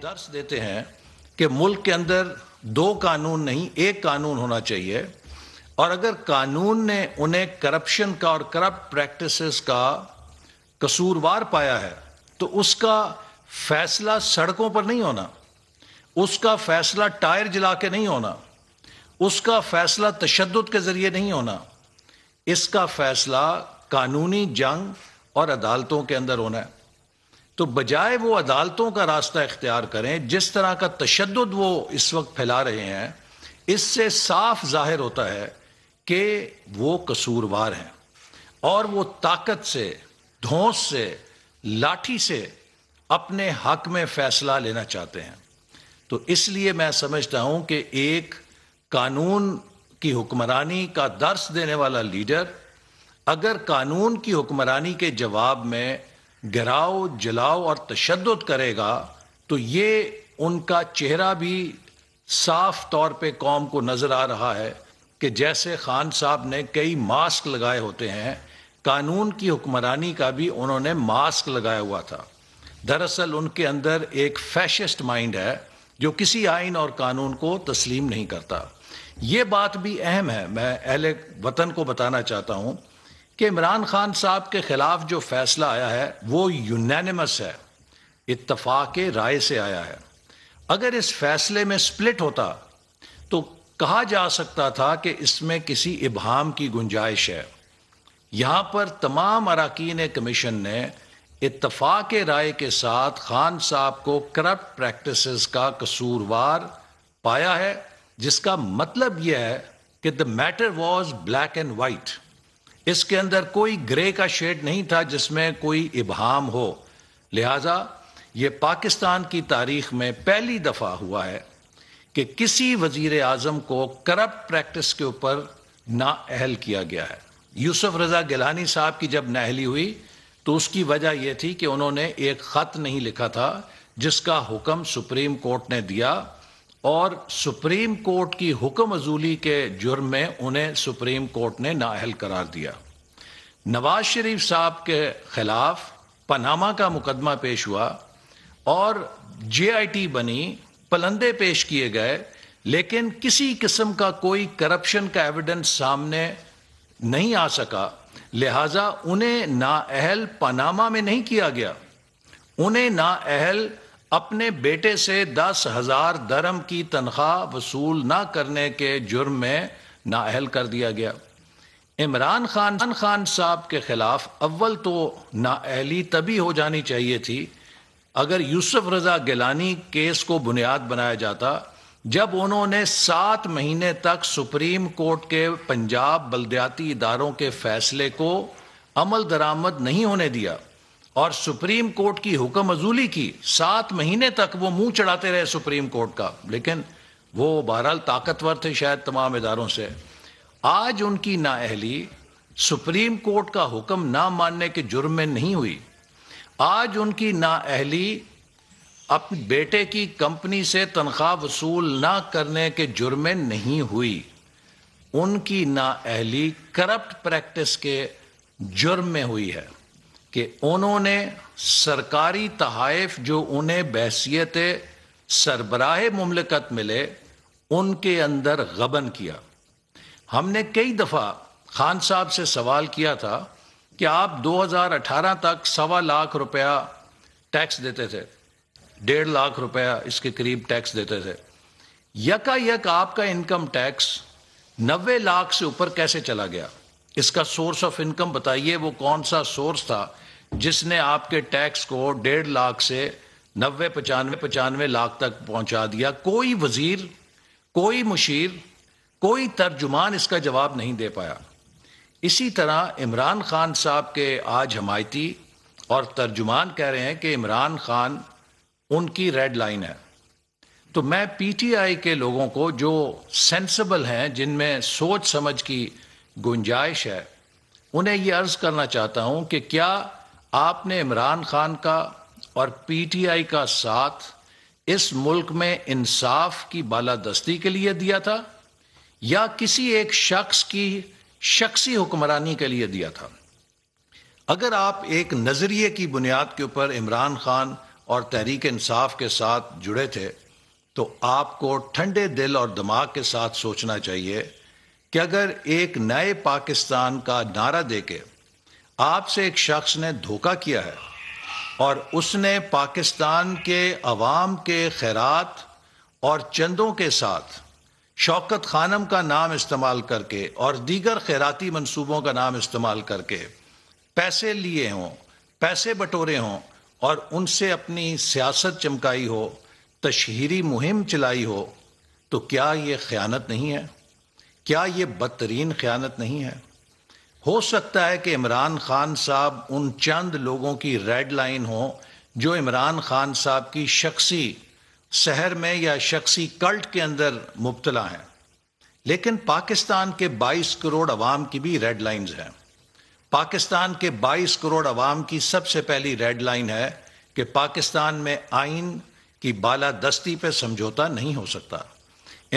درس دیتے ہیں کہ ملک کے اندر دو قانون نہیں ایک قانون ہونا چاہیے، اور اگر قانون نے انہیں کرپشن کا اور کرپٹ پریکٹسز کا قصوروار پایا ہے تو اس کا فیصلہ سڑکوں پر نہیں ہونا، اس کا فیصلہ ٹائر جلا کے نہیں ہونا، اس کا فیصلہ تشدد کے ذریعے نہیں ہونا، اس کا فیصلہ قانونی جنگ اور عدالتوں کے اندر ہونا ہے۔ تو بجائے وہ عدالتوں کا راستہ اختیار کریں، جس طرح کا تشدد وہ اس وقت پھیلا رہے ہیں، اس سے صاف ظاہر ہوتا ہے کہ وہ قصوروار ہیں اور وہ طاقت سے، دھونس سے، لاٹھی سے اپنے حق میں فیصلہ لینا چاہتے ہیں۔ تو اس لیے میں سمجھتا ہوں کہ ایک قانون کی حکمرانی کا درس دینے والا لیڈر اگر قانون کی حکمرانی کے جواب میں گراؤ، جلاؤ اور تشدد کرے گا تو یہ ان کا چہرہ بھی صاف طور پہ قوم کو نظر آ رہا ہے کہ جیسے خان صاحب نے کئی ماسک لگائے ہوتے ہیں، قانون کی حکمرانی کا بھی انہوں نے ماسک لگایا ہوا تھا۔ دراصل ان کے اندر ایک فیشسٹ مائنڈ ہے جو کسی آئین اور قانون کو تسلیم نہیں کرتا۔ یہ بات بھی اہم ہے، میں اہل وطن کو بتانا چاہتا ہوں کہ عمران خان صاحب کے خلاف جو فیصلہ آیا ہے وہ یونینیمس ہے، اتفاق رائے سے آیا ہے۔ اگر اس فیصلے میں سپلٹ ہوتا تو کہا جا سکتا تھا کہ اس میں کسی ابہام کی گنجائش ہے۔ یہاں پر تمام اراکین کمیشن نے اتفاق رائے کے ساتھ خان صاحب کو کرپٹ پریکٹسز کا قصوروار پایا ہے، جس کا مطلب یہ ہے کہ the matter was black and white۔ اس کے اندر کوئی گرے کا شیڈ نہیں تھا جس میں کوئی ابہام ہو۔ لہذا یہ پاکستان کی تاریخ میں پہلی دفعہ ہوا ہے کہ کسی وزیر اعظم کو کرپٹ پریکٹس کے اوپر نااہل کیا گیا ہے۔ یوسف رضا گیلانی صاحب کی جب نااہلی ہوئی تو اس کی وجہ یہ تھی کہ انہوں نے ایک خط نہیں لکھا تھا جس کا حکم سپریم کورٹ نے دیا، اور سپریم کورٹ کی حکم عزولی کے جرم میں انہیں سپریم کورٹ نے نااہل قرار دیا۔ نواز شریف صاحب کے خلاف پاناما کا مقدمہ پیش ہوا اور جے آئی ٹی بنی، پلندے پیش کیے گئے، لیکن کسی قسم کا کوئی کرپشن کا ایویڈنس سامنے نہیں آ سکا۔ لہٰذا انہیں نااہل پاناما میں نہیں کیا گیا، انہیں نااہل اپنے بیٹے سے 10,000 درہم کی تنخواہ وصول نہ کرنے کے جرم میں نااہل کر دیا گیا۔ عمران خان صاحب کے خلاف اول تو نااہلی تبھی ہو جانی چاہیے تھی اگر یوسف رضا گیلانی کیس کو بنیاد بنایا جاتا، جب انہوں نے 7 مہینے تک سپریم کورٹ کے پنجاب بلدیاتی اداروں کے فیصلے کو عمل درآمد نہیں ہونے دیا اور سپریم کورٹ کی حکم عزولی کی۔ 7 مہینے تک وہ منہ چڑھاتے رہے سپریم کورٹ کا، لیکن وہ بہرحال طاقتور تھے شاید تمام اداروں سے۔ آج ان کی نااہلی سپریم کورٹ کا حکم نہ ماننے کے جرم میں نہیں ہوئی، آج ان کی نااہلی اپنے بیٹے کی کمپنی سے تنخواہ وصول نہ کرنے کے جرم میں نہیں ہوئی، ان کی نااہلی کرپٹ پریکٹس کے جرم میں ہوئی ہے کہ انہوں نے سرکاری تحائف جو انہیں بحیثیت سربراہ مملکت ملے ان کے اندر غبن کیا۔ ہم نے کئی دفعہ خان صاحب سے سوال کیا تھا کہ آپ 2018 تک 1.25 لاکھ روپیہ ٹیکس دیتے تھے، 1.5 لاکھ روپیہ اس کے قریب ٹیکس دیتے تھے، یکا یک آپ کا انکم ٹیکس 90 لاکھ سے اوپر کیسے چلا گیا؟ اس کا سورس آف انکم بتائیے، وہ کون سا سورس تھا جس نے آپ کے ٹیکس کو 1.5 لاکھ سے 95 لاکھ تک پہنچا دیا؟ کوئی وزیر، کوئی مشیر، کوئی ترجمان اس کا جواب نہیں دے پایا۔ اسی طرح عمران خان صاحب کے آج حمایتی اور ترجمان کہہ رہے ہیں کہ عمران خان ان کی ریڈ لائن ہے۔ تو میں پی ٹی آئی کے لوگوں کو جو سینسبل ہیں، جن میں سوچ سمجھ کی گنجائش ہے، انہیں یہ عرض کرنا چاہتا ہوں کہ کیا آپ نے عمران خان کا اور پی ٹی آئی کا ساتھ اس ملک میں انصاف کی بالادستی کے لیے دیا تھا یا کسی ایک شخص کی شخصی حکمرانی کے لیے دیا تھا؟ اگر آپ ایک نظریے کی بنیاد کے اوپر عمران خان اور تحریک انصاف کے ساتھ جڑے تھے تو آپ کو ٹھنڈے دل اور دماغ کے ساتھ سوچنا چاہیے کہ اگر ایک نئے پاکستان کا نعرہ دے کے آپ سے ایک شخص نے دھوکہ کیا ہے اور اس نے پاکستان کے عوام کے خیرات اور چندوں کے ساتھ شوکت خانم کا نام استعمال کر کے اور دیگر خیراتی منصوبوں کا نام استعمال کر کے پیسے لیے ہوں، پیسے بٹورے ہوں اور ان سے اپنی سیاست چمکائی ہو، تشہیری مہم چلائی ہو، تو کیا یہ خیانت نہیں ہے؟ کیا یہ بدترین خیانت نہیں ہے؟ ہو سکتا ہے کہ عمران خان صاحب ان چند لوگوں کی ریڈ لائن ہو جو عمران خان صاحب کی شخصی سحر میں یا شخصی کلٹ کے اندر مبتلا ہیں، لیکن پاکستان کے 22 کروڑ عوام کی بھی ریڈ لائنز ہیں۔ پاکستان کے 22 کروڑ عوام کی سب سے پہلی ریڈ لائن ہے کہ پاکستان میں آئین کی بالادستی پہ سمجھوتا نہیں ہو سکتا۔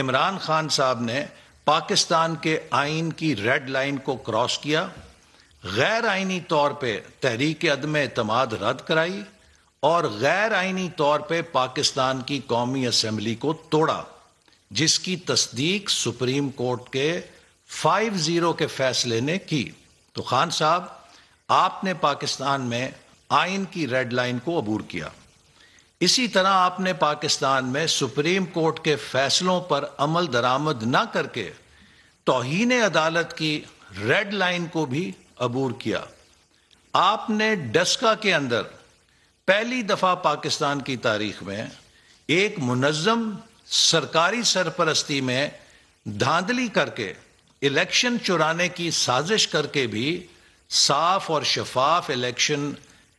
عمران خان صاحب نے پاکستان کے آئین کی ریڈ لائن کو کراس کیا، غیر آئینی طور پہ تحریک عدم اعتماد رد کرائی اور غیر آئینی طور پہ پاکستان کی قومی اسمبلی کو توڑا، جس کی تصدیق سپریم کورٹ کے 5-0 کے فیصلے نے کی۔ تو خان صاحب، آپ نے پاکستان میں آئین کی ریڈ لائن کو عبور کیا۔ اسی طرح آپ نے پاکستان میں سپریم کورٹ کے فیصلوں پر عمل درآمد نہ کر کے توہین عدالت کی ریڈ لائن کو بھی عبور کیا۔ آپ نے ڈسکا کے اندر پہلی دفعہ پاکستان کی تاریخ میں ایک منظم سرکاری سرپرستی میں دھاندلی کر کے الیکشن چرانے کی سازش کر کے بھی صاف اور شفاف الیکشن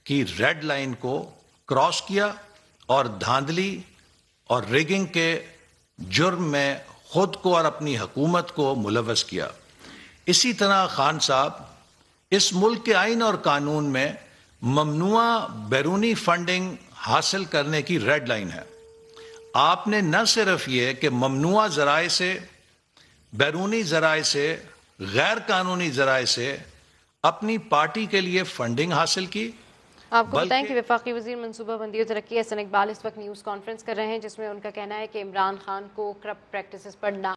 کی ریڈ لائن کو کراس کیا اور دھاندلی اور ریگنگ کے جرم میں خود کو اور اپنی حکومت کو ملوث کیا۔ اسی طرح خان صاحب، اس ملک کے آئین اور قانون میں ممنوع بیرونی فنڈنگ حاصل کرنے کی ریڈ لائن ہے۔ آپ نے نہ صرف یہ کہ ممنوع ذرائع سے، بیرونی ذرائع سے، غیر قانونی ذرائع سے اپنی پارٹی کے لیے فنڈنگ حاصل کی، آپ کو بتائیں کہ وفاقی وزیر منصوبہ بندی و ترقی احسن اقبال اس وقت نیوز کانفرنس کر رہے ہیں، جس میں ان کا کہنا ہے کہ عمران خان کو کرپٹ پریکٹسز پر نہ